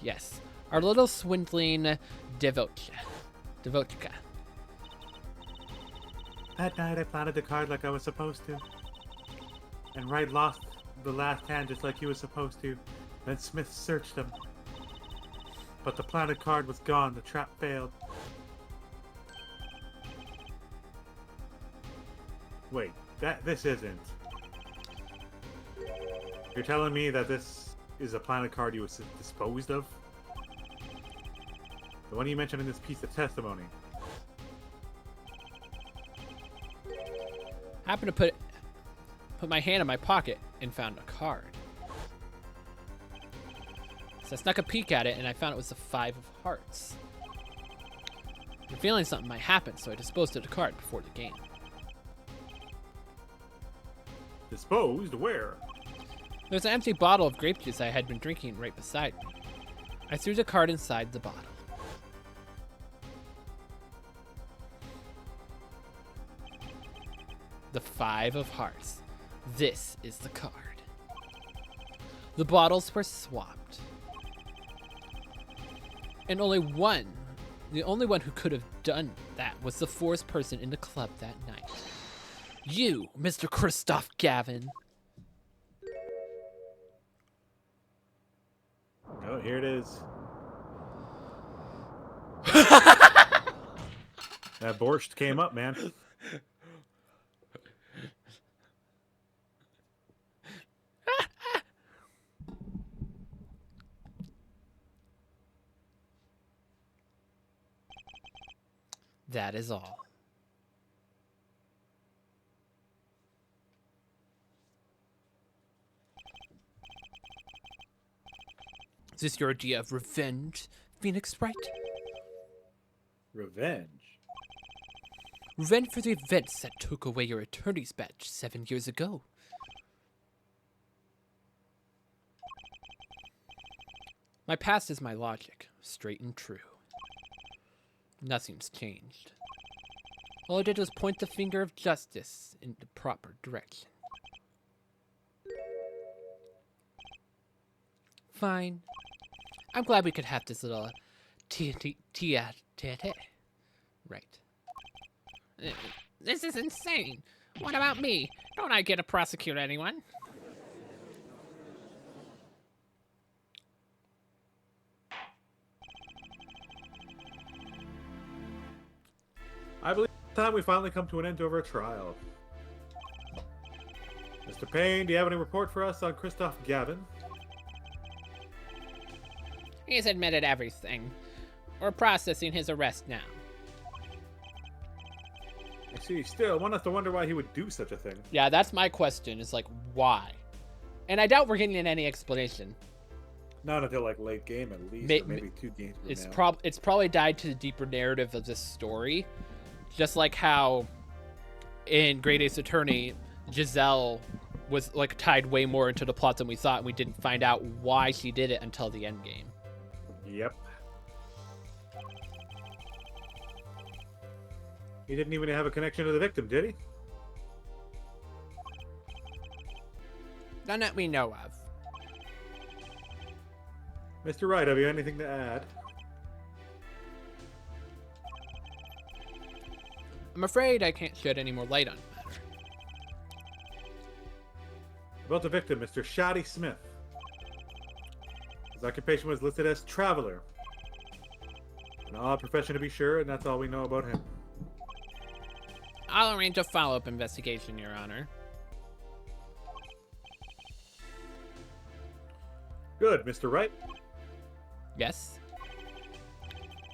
Yes. Our little swindling Devotka. That night I planted the card like I was supposed to. And Wright lost the last hand just like he was supposed to. Then Smith searched him. But the planted card was gone, the trap failed. Wait, this isn't. You're telling me that this is a planted card you was disposed of? The one you mentioned in this piece of testimony. Happened to put my hand in my pocket and found a card. So I snuck a peek at it and I found it was the 5 of hearts. I'm feeling something might happen, so I disposed of the card before the game. Disposed? Where? There's an empty bottle of grape juice I had been drinking right beside me. I threw the card inside the bottle. The 5 of hearts. This is the card. The bottles were swapped. And the only one who could have done that was the 4th person in the club that night. You, Mr. Christoph Gavin. Oh, here it is. That borscht came up, man. That is all. Is this your idea of revenge, Phoenix Wright? Revenge? Revenge for the events that took away your attorney's badge 7 years ago. My past is my logic, straight and true. Nothing's changed. All I did was point the finger of justice in the proper direction. Fine. I'm glad we could have this little right. This is insane. What about me? Don't I get to prosecute anyone? I believe it's time we finally come to an end to our trial. Mr. Payne, do you have any report for us on Christoph Gavin? He's admitted everything. We're processing his arrest now. I see. Still, one has to wonder why he would do such a thing. Yeah, that's my question, is like, why? And I doubt we're getting any explanation. Not until like late game at least, or maybe 2 games from now. It's probably tied to the deeper narrative of this story. Just like how in Great Ace Attorney, Giselle was like tied way more into the plot than we thought, and we didn't find out why she did it until the end game. Yep. He didn't even have a connection to the victim, did he? None that we know of. Mr. Wright, have you anything to add? I'm afraid I can't shed any more light on the matter. About the victim, Mr. Shoddy Smith. His occupation was listed as traveler. An odd profession to be sure, and that's all we know about him. I'll arrange a follow-up investigation, Your Honor. Good, Mr. Wright. Yes?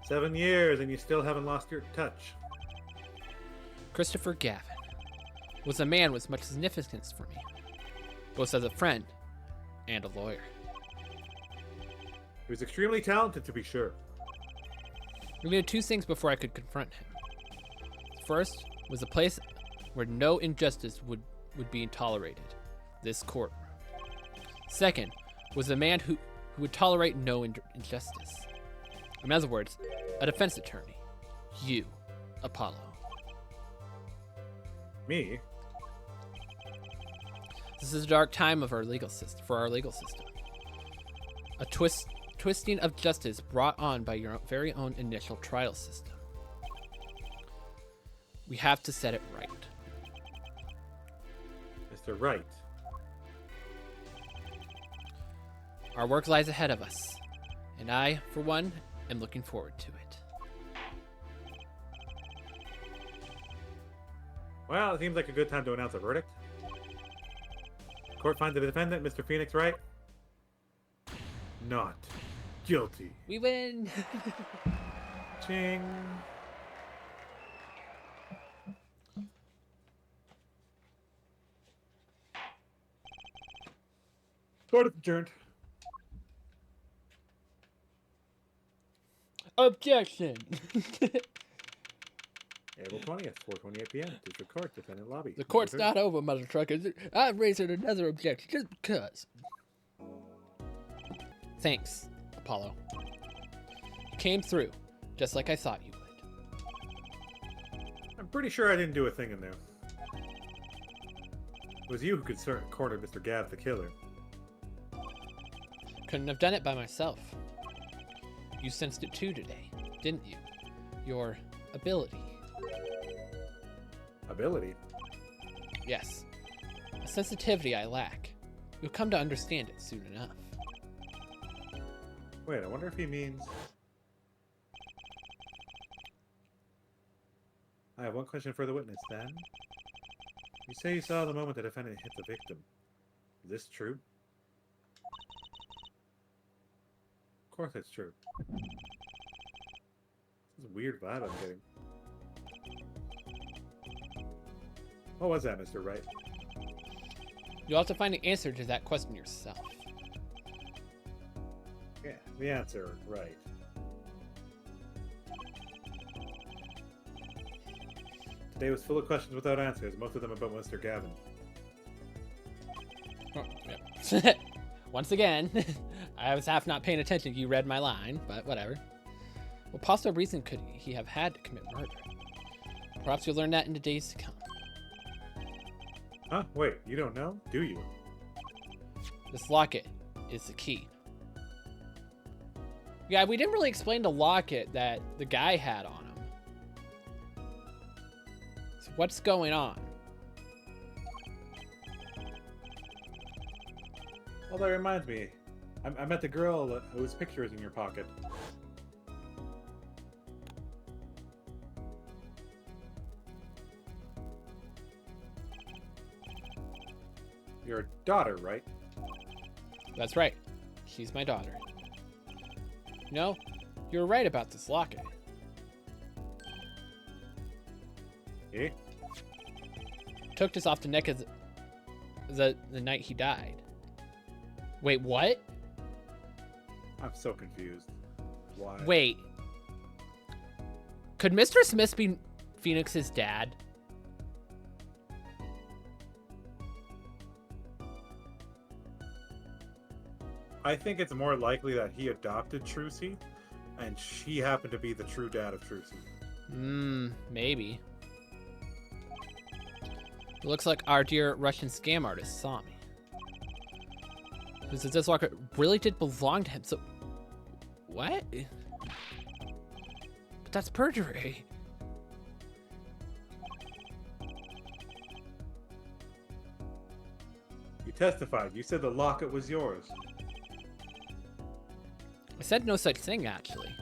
7 years, and you still haven't lost your touch. Christopher Gavin was a man with much significance for me, both as a friend and a lawyer. He was extremely talented, to be sure. We needed 2 things before I could confront him. First was a place where no injustice would be tolerated, this courtroom. Second was a man who would tolerate no injustice. In other words, a defense attorney. You, Apollo. Me? This is a dark time of our legal system, for our legal system. A twisting of justice brought on by your very own initial trial system. We have to set it right. Mr. Wright. Our work lies ahead of us, and I, for one, am looking forward to it. Well, it seems like a good time to announce a verdict. Court finds the defendant, Mr. Phoenix Wright, not guilty. We win! Ching. Court adjourned. Objection! April 20th, 4:28 p.m. District Court, Defendant Lobby. The court's not over, mother truckers. I'm raising another objection just because. Thanks, Apollo. You came through, just like I thought you would. I'm pretty sure I didn't do a thing in there. It was you who cornered Mr. Gav, the killer. Couldn't have done it by myself. You sensed it too today, didn't you? Your ability. Ability? Yes. A sensitivity I lack. You'll come to understand it soon enough. Wait, I wonder if he means... I have one question for the witness, then. You say you saw the moment the defendant hit the victim. Is this true? Of course it's true. This is a weird vibe I'm getting. What was that, Mr. Wright? You'll have to find the answer to that question yourself. Yeah, the answer, right. Today was full of questions without answers, most of them about Mr. Gavin. Oh, yep. Once again, I was half not paying attention. You read my line, but whatever. What possible reason could he have had to commit murder? Perhaps you'll learn that in the days to come. Huh? Wait, you don't know? Do you? This locket is the key. Yeah, we didn't really explain the locket that the guy had on him. So what's going on? Oh, that reminds me. I met the girl whose picture is in your pocket. Your daughter, right? That's right. She's my daughter. No, you're right about this locket. Eh? Took this off the neck of the night he died. Wait, what? I'm so confused. Why? Wait. Could Mr. Smith be Phoenix's dad? I think it's more likely that he adopted Trucy, and she happened to be the true dad of Trucy. Maybe. It looks like our dear Russian scam artist saw me. This locket really did belong to him, so... What? But that's perjury. You testified. You said the locket was yours. I said no such thing, actually.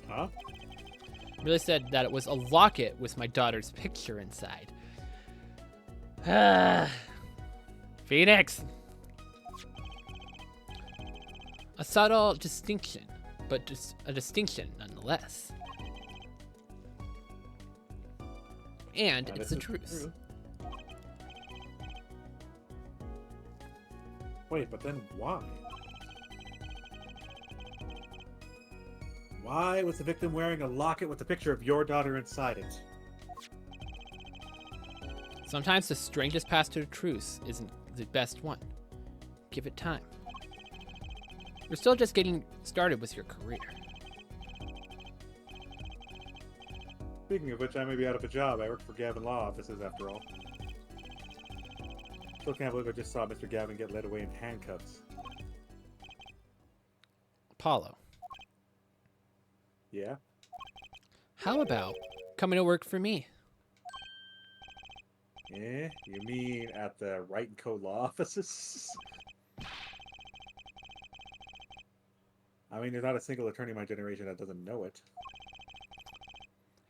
Huh? I really said that it was a locket with my daughter's picture inside. Phoenix! A subtle distinction, but just a distinction nonetheless. And Now, it's this the is truth. true. Wait, but then why? Why was the victim wearing a locket with a picture of your daughter inside it? Sometimes the strangest path to the truth isn't the best one. Give it time. You're still just getting started with your career. Speaking of which, I may be out of a job. I work for Gavin Law Offices, after all. Still can't believe I just saw Mr. Gavin get led away in handcuffs. Apollo, Yeah? how about coming to work for me? Eh? You mean at the Wright & Co. Law Offices? I mean, there's not a single attorney in my generation that doesn't know it.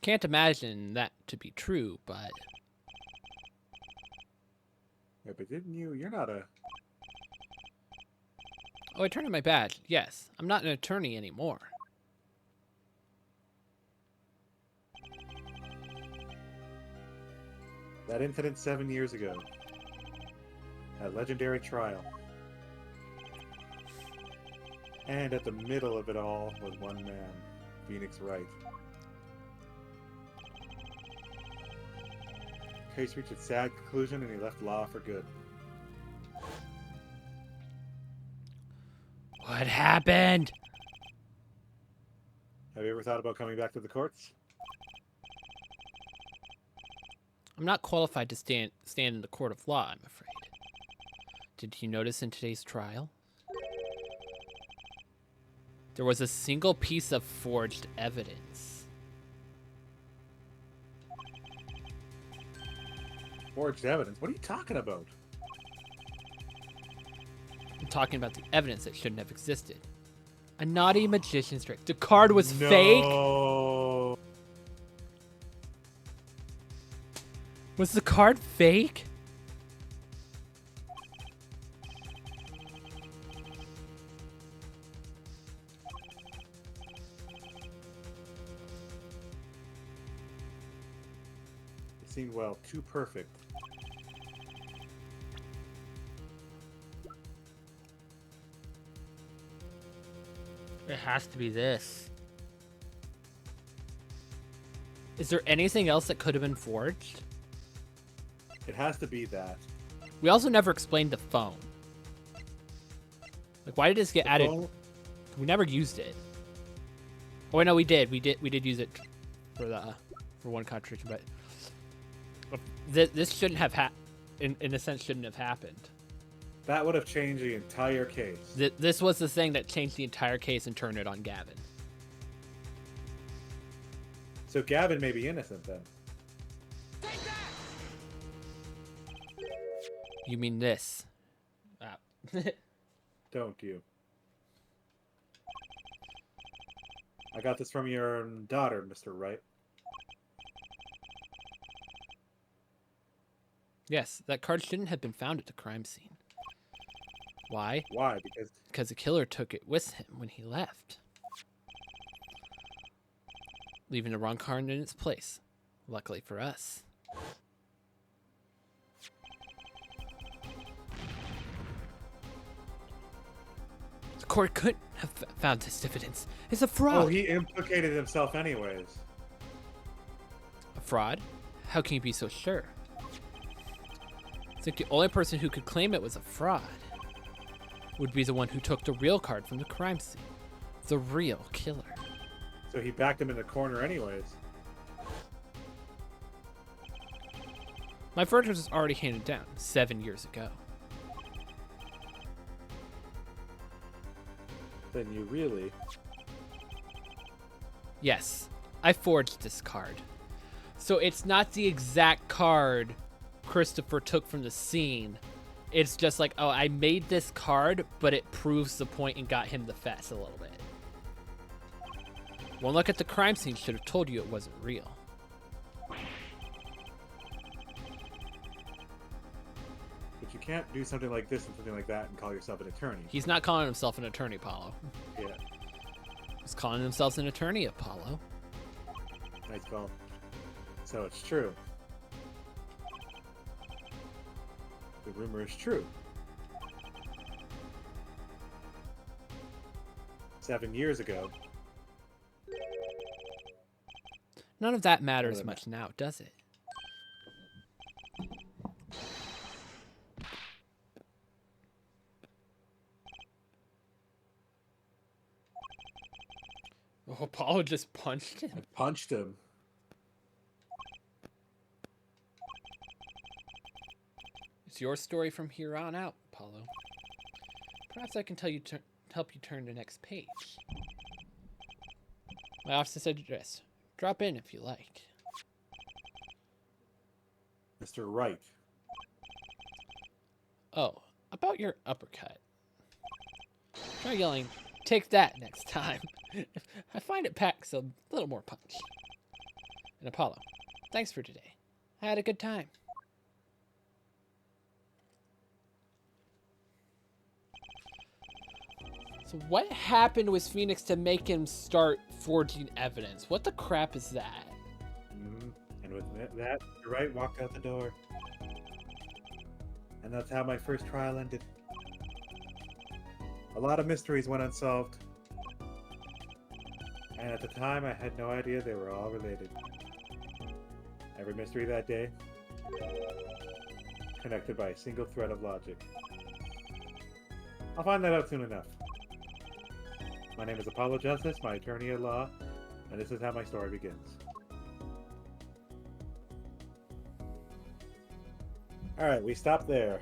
Can't imagine that to be true, but Yeah, but didn't you? You're not a... oh, I turned in my badge. Yes, I'm not an attorney anymore. That incident 7 years ago. That legendary trial. And at the middle of it all was one man, Phoenix Wright. Case reached its sad conclusion and he left law for good. What happened? Have you ever thought about coming back to the courts? I'm not qualified to stand in the court of law, I'm afraid. Did you notice in today's trial? There was a single piece of forged evidence. Forged evidence? What are you talking about? I'm talking about the evidence that shouldn't have existed. A naughty magician's trick. The card was fake? No. Was the card fake? seemed, well, too perfect. It has to be this. Is there anything else that could have been forged? It has to be that. We also never explained the phone. Like, why did this get added? Phone- We never used it. Oh, wait, no, we did. We did use it for one cartridge, but this shouldn't have in a sense shouldn't have happened. That would have changed the entire case. This was the thing that changed the entire case and turned it on Gavin. So Gavin may be innocent then. Take that! You mean this? Ah. Don't you? I got this from your daughter, Mr. Wright. Yes, that card shouldn't have been found at the crime scene. Why? Why? Because the killer took it with him when he left, leaving the wrong card in its place. Luckily for us. The court couldn't have found this evidence. It's a fraud. Oh, he implicated himself anyways. A fraud? How can you be so sure? I think the only person who could claim it was a fraud would be the one who took the real card from the crime scene. The real killer. So he backed him in the corner anyways. My verdict was already handed down 7 years ago. Then you really... Yes, I forged this card. So it's not the exact card Christopher took from the scene. It's just like, oh, I made this card, but it proves the point and got him the fess a little bit. One look at the crime scene should have told you it wasn't real. But you can't do something like this and something like that and call yourself an attorney. He's not calling himself an attorney, Apollo. Yeah, He's calling himself an attorney, Apollo. nice call. So it's true. The rumor is true. 7 years ago. None of that matters much now, does it? Oh, Apollo just punched him. I punched him. It's your story from here on out, Apollo. Perhaps I can help you turn the next page. My office's address. Drop in if you like. Mr. Wright. Oh, about your uppercut. Try yelling, "Take that" next time. I find it packs a little more punch. And Apollo, thanks for today. I had a good time. So what happened with Phoenix to make him start forging evidence? What the crap is that? And with that, Mr. Wright walked out the door. And that's how my first trial ended. A lot of mysteries went unsolved. And at the time, I had no idea they were all related. Every mystery that day, connected by a single thread of logic. I'll find that out soon enough. My name is Apollo Justice, my attorney at law, and this is how my story begins. Alright, we stop there.